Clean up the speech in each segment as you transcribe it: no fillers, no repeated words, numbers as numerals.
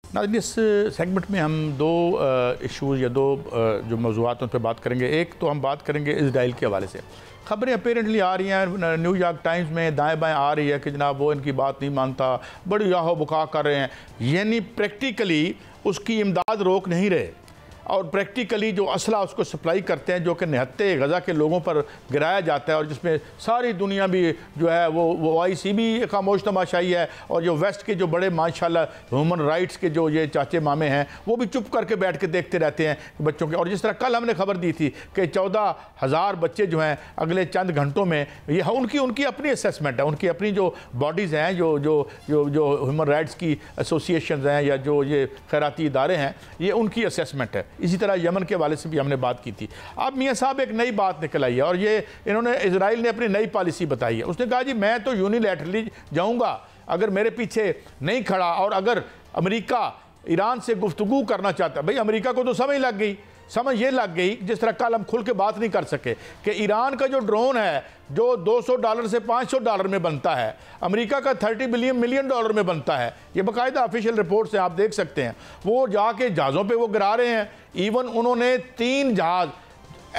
नाज़रीन, इस सेगमेंट में हम दो इशूज़ या दो जो मौज़ूआत उन पर बात करेंगे। एक तो हम बात करेंगे इजराइल के हवाले से। ख़बरें अपेरेंटली आ रही हैं, न्यूयॉर्क टाइम्स में दाएँ बाएँ आ रही है कि जनाब वो इनकी बात नहीं मानता, बड़ी याहो बुका कर रहे हैं, यानी प्रैक्टिकली उसकी इमदाद रोक नहीं रहे और प्रैक्टिकली जो असला उसको सप्लाई करते हैं जो कि निहत्ते गज़ा के लोगों पर गिराया जाता है और जिसमें सारी दुनिया भी जो है वो OIC भी खामोश तमाशाई है और जो वेस्ट के जो बड़े माशाल्लाह ह्यूमन राइट्स के जो ये चाचे मामे हैं वो भी चुप करके बैठ के देखते रहते हैं बच्चों के। और जिस तरह कल हमने खबर दी थी कि 14,000 बच्चे जो हैं अगले चंद घंटों में, यह उनकी अपनी असेसमेंट है, उनकी अपनी जो बॉडीज़ हैं जो ह्यूमन राइट्स की एसोसिएशन हैं या जो ये खैराती इदारे हैं, ये उनकी असेसमेंट है। इसी तरह यमन के वाले से भी हमने बात की थी। अब मियाँ साहब एक नई बात निकल आई है और ये इन्होंने इजराइल ने अपनी नई पॉलिसी बताई है। उसने कहा जी मैं तो यूनिलैटरली जाऊंगा अगर मेरे पीछे नहीं खड़ा और अगर अमेरिका ईरान से गुफ्तगू करना चाहता। भाई अमेरिका को तो समझ ये लग गई जिस तरह कल हम खुल के बात नहीं कर सके कि ईरान का जो ड्रोन है जो $200 से $500 में बनता है, अमेरिका का $30 मिलियन में बनता है। ये बाकायदा ऑफिशियल रिपोर्ट से आप देख सकते हैं। वो जाके जहाज़ों पे वो गिरा रहे हैं। इवन उन्होंने 3 जहाज़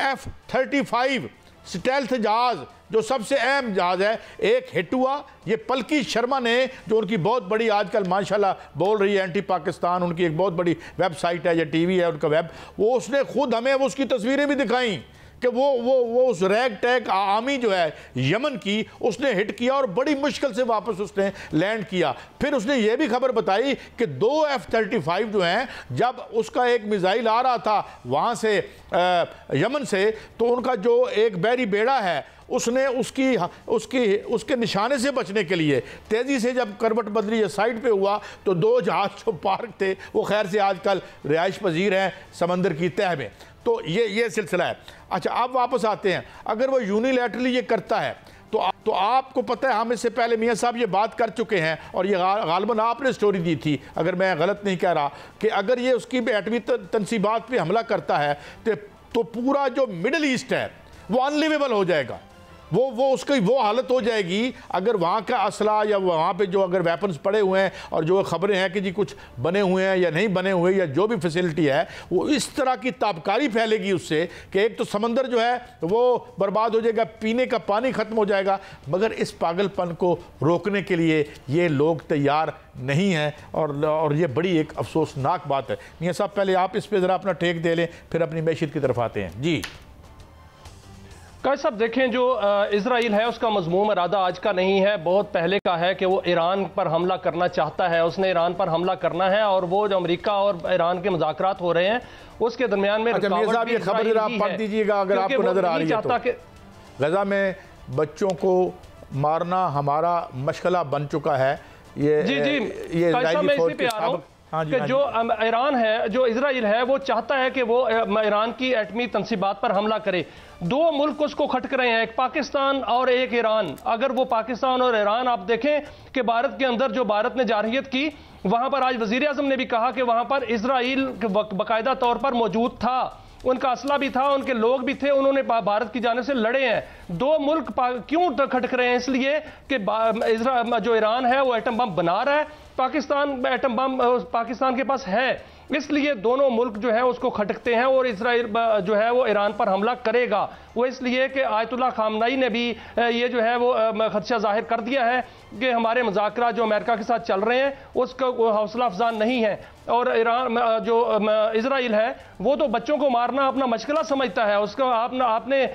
F-35 स्टेल्थ जहाज़ जो सबसे अहम जहाज़ है, एक हिट हुआ। ये पलकी शर्मा ने जो उनकी बहुत बड़ी आजकल माशाल्लाह बोल रही है एंटी पाकिस्तान, उनकी एक बहुत बड़ी वेबसाइट है या टीवी है उनका वेब, वो उसने खुद हमें वो उसकी तस्वीरें भी दिखाई कि वो उस रैग टैग आर्मी जो है यमन की उसने हिट किया और बड़ी मुश्किल से वापस उसने लैंड किया। फिर उसने ये भी खबर बताई कि 2 F-35 जो हैं जब उसका एक मिसाइल आ रहा था वहाँ से यमन से, तो उनका जो एक बहरी बेड़ा है उसने उसके निशाने से बचने के लिए तेज़ी से जब करवट बदली साइड पे हुआ तो 2 जहाज जो पार्क थे वो खैर से आजकल रिहाइश पजीर हैं समंदर की तह में। तो ये सिलसिला है। अच्छा, अब वापस आते हैं। अगर वो यूनिलैटरली ये करता है तो आपको पता है हम इससे पहले मियाँ साहब ये बात कर चुके हैं और ये गालबन आपने स्टोरी दी थी अगर मैं गलत नहीं कह रहा कि अगर ये उसकी एटमी तनसीबात पे हमला करता है तो पूरा जो मिडल ईस्ट है वो अनलिवेबल हो जाएगा। वो उसकी वो हालत हो जाएगी अगर वहाँ का असला या वहाँ पे जो अगर वेपन्स पड़े हुए हैं और जो खबरें हैं कि जी कुछ बने हुए हैं या नहीं बने हुए या जो भी फैसिलिटी है वो इस तरह की ताबकारी फैलेगी उससे कि एक तो समंदर जो है वो बर्बाद हो जाएगा, पीने का पानी ख़त्म हो जाएगा। मगर इस पागलपन को रोकने के लिए ये लोग तैयार नहीं हैं और ये बड़ी एक अफसोसनाक बात है। मियाँ साहब पहले आप इस पर ज़रा अपना टेक दे लें, फिर अपनी मैशियत की तरफ आते हैं। जी कैसे साहब देखें, जो इजराइल है उसका मज़मूम इरादा आज का नहीं है, बहुत पहले का है कि वो ईरान पर हमला करना चाहता है। उसने ईरान पर हमला करना है और वो जो अमेरिका और ईरान के मुज़ाकरात हो रहे हैं उसके दरमियान में खबर आप पढ़ दीजिएगा अगर आपको नजर आ रही है तो। गजा में बच्चों को मारना हमारा मशगला बन चुका है। ये इजराइली फौज के साबिक़ कि जो ईरान है, जो इजराइल है वो चाहता है कि वो ईरान की एटमी तनसीबात पर हमला करे। 2 मुल्क उसको खटक रहे हैं, एक पाकिस्तान और एक ईरान। अगर वो पाकिस्तान और ईरान आप देखें कि भारत के अंदर जो भारत ने जारहियत की, वहां पर आज वजीर आज़म ने भी कहा कि वहां पर इजराइल बाकायदा तौर पर मौजूद था, उनका असला भी था, उनके लोग भी थे, उन्होंने भारत की जानिब से लड़े हैं। 2 मुल्क क्यों खटक रहे हैं? इसलिए कि जो ईरान है वो एटम बम बना रहा है, पाकिस्तान एटम बम पाकिस्तान के पास है, इसलिए दोनों मुल्क जो है उसको खटकते हैं और इजराइल जो है वो ईरान पर हमला करेगा। वो इसलिए कि आयतुल्लाह खामनई ने भी ये जो है वो खदशा जाहिर कर दिया है कि हमारे मुज़ाकरात जो अमेरिका के साथ चल रहे हैं उसका हौसला अफजान नहीं है। और ईरान जो इजराइल है वो तो बच्चों को मारना अपना मशगला समझता है। उसका आपने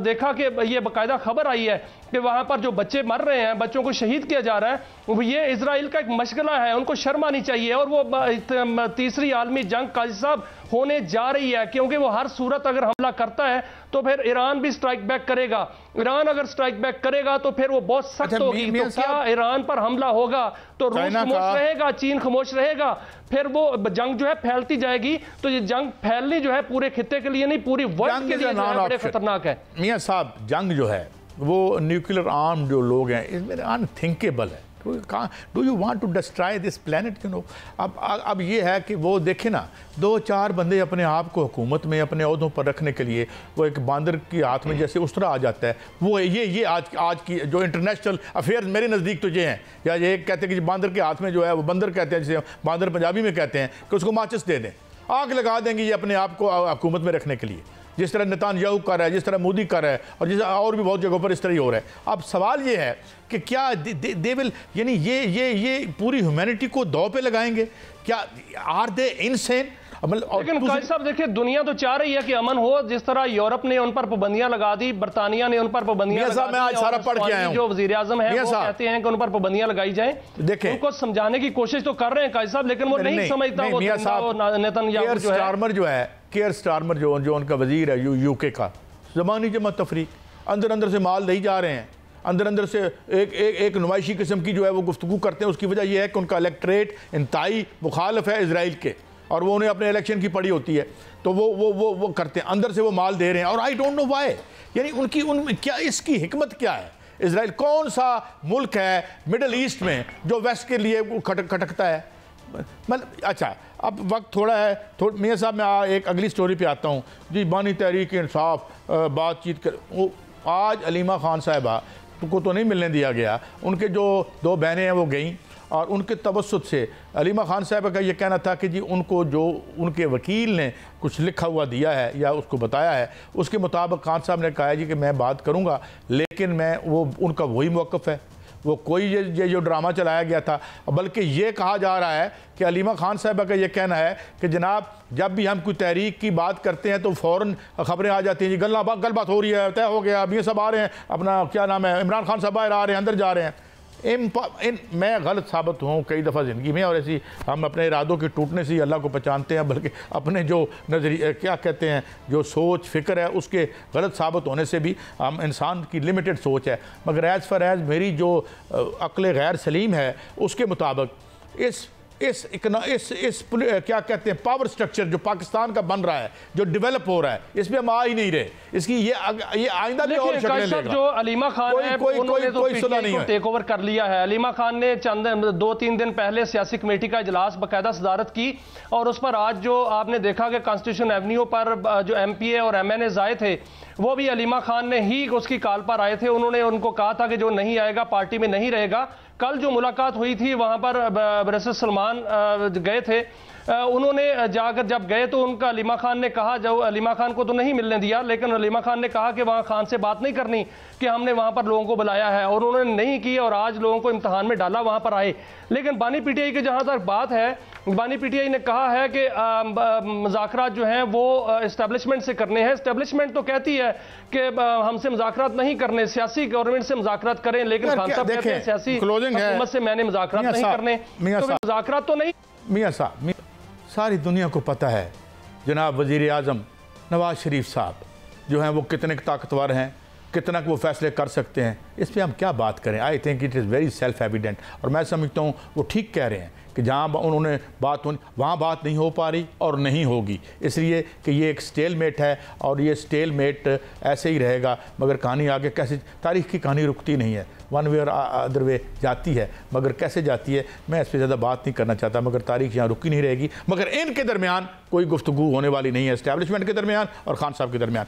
देखा कि ये बाकायदा खबर आई है कि वहाँ पर जो बच्चे मर रहे हैं, बच्चों को शहीद किया जा रहा है, ये इजराइल का एक मशगला है, उनको शर्म आनी चाहिए। और वो तीसरी आलमी जंग काजी साहब होने जा रही है, क्योंकि वो हर सूरत अगर हमला करता है तो फिर ईरान भी स्ट्राइक बैक करेगा। ईरान अगर स्ट्राइक बैक करेगा तो फिर वो बहुत सख्त होगी। तो क्या ईरान पर हमला होगा तो रूस खामोश रहेगा, चीन खामोश रहेगा, फिर वो जंग जो है फैलती जाएगी। तो ये जंग फैलनी जो है पूरे खित्ते के लिए नहीं, पूरी वर्ल्ड के लिए बड़े खतरनाक है। मियां साहब जंग जो है वो न्यूक्लियर आर्म जो लोग हैं इसमें अनथिंकेबल है। Do you want to destroy this planet, you know. अब ये है कि वो देखे ना, 2-4 बंदे अपने आप को हुकूमत में अपने ओहदों पर रखने के लिए वो एक बांदर के हाथ में जैसे उस तरह आ जाता है। वो ये आज की जो इंटरनेशनल अफेयर्स मेरे नज़दीक तो ये हैं, या ये कहते हैं कि बांदर के हाथ में जो है वो बंदर कहते हैं, जिसे बांदर पंजाबी में कहते हैं, कि उसको माचिस दे दें, आग लगा देंगे ये अपने आप को हुकूमत में रखने के लिए, जिस तरह नेतान्याहू कर रहा है, जिस तरह मोदी कर रहा है, और जिस और भी बहुत जगहों पर इस तरह ही हो रहा है। अब सवाल ये है कि क्या दे विल, यानी ये पूरी ह्यूमैनिटी को दांव पे लगाएंगे क्या? Are they insane? लेकिन काजी साहब देखिए, दुनिया तो चाह रही है कि अमन हो, जिस तरह यूरोप ने उन पर पाबंदियां लगा दी, बरतानिया ने उन पर पाबंदियां लगा दी, मैं आज सारा पढ़ के आया हूं, जो वजीर आज़म है वो कहते हैं कि उन पर पाबंदियां लगाई जाएं। देखें, उनको समझाने की कोशिश तो कर रहे हैं काजी साहब, लेकिन वो नहीं समझता। नेतन्याहू केयर स्टारमर जो उनका वजीर है यूके का, ज़बानी जमा तफरीक, अंदर से माल नहीं जा रहे हैं, अंदर से एक नुमाइशी किस्म की जो है वो गुफ्तगू करते हैं। उसकी वजह यह है कि उनका इलेक्ट्रेट इंतहाई मुखालिफ है इजराइल के, और वो उन्हें अपने इलेक्शन की पड़ी होती है, तो वो करते हैं, अंदर से वो माल दे रहे हैं। और आई डोंट नो वाई, यानी उनमें क्या, इसकी हिकमत क्या है? इजराइल कौन सा मुल्क है मिडल ईस्ट में जो वेस्ट के लिए खटकता है? मतलब अच्छा, अब वक्त थोड़ा है, मियाँ साहब मैं एक अगली स्टोरी पे आता हूँ जी। बानी तहरीक इंसाफ बातचीत कर, आज अलीमा खान साहिबा को तो नहीं मिलने दिया गया, उनके जो 2 बहनें हैं वो गईं, और उनके तवस्सुत से अलीमा खान साहिबा का ये कहना था कि जी उनको जो उनके वकील ने कुछ लिखा हुआ दिया है या उसको बताया है, उसके मुताबिक खान साहब ने कहा है जी कि मैं बात करूँगा, लेकिन मैं वो उनका वही मौक़िफ़ है, वो कोई ये जो ड्रामा चलाया गया था। बल्कि ये कहा जा रहा है कि अलीमा खान साहिबा का ये कहना है कि जनाब जब भी हम कोई तहरीक की बात करते हैं तो फ़ौरन खबरें आ जाती हैं जी, गल बात हो रही है, तय हो गया, अब ये सब आ रहे हैं, अपना क्या नाम है, इमरान खान साहब बाहर आ रहे हैं, अंदर जा रहे हैं। मैं गलत साबित हूँ कई दफ़ा ज़िंदगी में, और ऐसी हम अपने इरादों के टूटने से ही अल्लाह को पहचानते हैं, बल्कि अपने जो नज़रिए क्या कहते हैं जो सोच फ़िक्र है उसके गलत साबित होने से भी हम इंसान की लिमिटेड सोच है। मगर एज़ फॉर एज़ मेरी जो अक्ल गैर सलीम है उसके मुताबिक इस क्या कहते हैं पावर स्ट्रक्चर जो पाकिस्तान का बन रहा है, जो डेवलप हो रहा है, इसमें हम आ ही नहीं रहे। इसकी ये आइंदा भी और शक्लें लेगा। जो अलीमा खान है उन्होंने तो पीटीआई को टेक ओवर कर लिया है। अलीमा खान ने चंद 2-3 दिन पहले सियासी कमेटी का इजलास बाकायदा सदारत की, और उस पर आज जो आपने देखा कि कॉन्स्टिट्यूशन एवेन्यू पर जो एमपीए और एमएनएज आए थे वो भी अलीमा खान ने ही उसकी कॉल पर आए थे। उन्होंने उनको कहा था कि जो नहीं आएगा पार्टी में नहीं रहेगा। कल जो मुलाकात हुई थी वहां पर बैरिस्टर सलमान गए थे, उन्होंने जाकर जब गए तो उनका अलीमा खान ने कहा, जो अलीमा खान को तो नहीं मिलने दिया, लेकिन अलीमा खान ने कहा कि वहाँ खान से बात नहीं करनी, कि हमने वहाँ पर लोगों को बुलाया है, और उन्होंने नहीं की, और आज लोगों को इम्तहान में डाला, वहाँ पर आए। लेकिन बानी पीटीआई की जहाँ तक बात है, बानी पीटीआई ने कहा है कि मुज़ाकरात जो हैं वो इस्टेब्लिशमेंट से करने हैं। इस्टेब्लिशमेंट तो कहती है कि हमसे मुज़ाकरात नहीं करने, सियासी गवर्नमेंट से मुज़ाकरात करें, लेकिन खान साहब कहते हैं सियासी हुकूमत से मैंने मुज़ाकरात नहीं करने, तो मुज़ाकरात तो नहीं। मियाँ साहब, सारी दुनिया को पता है जनाब वज़ीर आज़म नवाज़ शरीफ साहब जो हैं वो कितने ताकतवर हैं, कितना वो फैसले कर सकते हैं, इस पर हम क्या बात करें। I think it is very self evident, और मैं समझता हूँ वो ठीक कह रहे हैं कि जहाँ उन्होंने बात होनी वहाँ बात नहीं हो पा रही और नहीं होगी, इसलिए कि ये एक स्टेलमेट है, और ये स्टेलमेट ऐसे ही रहेगा। मगर कहानी आगे कैसे, तारीख़ की कहानी रुकती नहीं है, वन वे और अदर वे जाती है, मगर कैसे जाती है मैं इस पर ज़्यादा बात नहीं करना चाहता। मगर तारीख़ यहाँ रुकी नहीं रहेगी, मगर इनके दरमियान कोई गुफ्तगू होने वाली नहीं है, इस्टेब्लिशमेंट के दरमियान और खान साहब के दरमियान।